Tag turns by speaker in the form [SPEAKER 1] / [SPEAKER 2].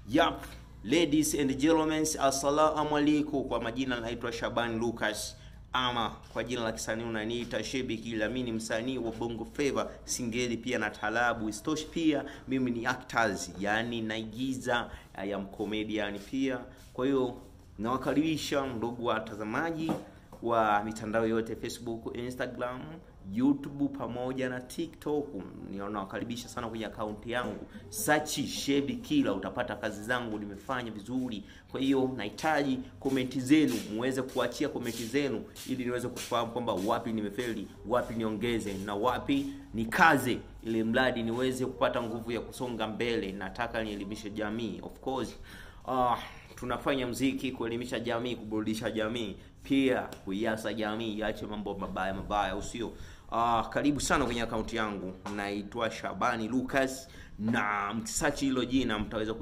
[SPEAKER 1] Yup, ladies and gentlemen, assalamu alaikum. Kwa majina naitwa Shabani Lucas, ama kwa jina la kisanii unaniita Shebi Kila. Mimi ni msanii wa Bongo Flava, singeli pia na talabu. Istoshi pia mimi ni actors, yani naigiza, ya comedian pia. Kwa hiyo nawakaribisha ndugu watazamaji wa mitandao yote, Facebook, Instagram, YouTube pamoja na TikTok. Nawakaribisha sana kwenye account yangu, search Shebi Kila, utapata kazi zangu nimefanya vizuri. Kwa hiyo nahitaji comment zenu, muweze kuachia comment zenu ili niweze kufahamu kwamba wapi nimefeli, wapi niongeze na wapi nikaze, ili mradi niweze kupata nguvu ya kusonga mbele. Nataka nielimishe jamii, of course. Tunafanya muziki kuelimisha jamii, kuburudisha jamii, pia kuiasa jamii iache mambo mabaya usio. Karibu sana kwenye account yangu, naitwa Shabani Lucas, na mkisearch hilo jina mtaweza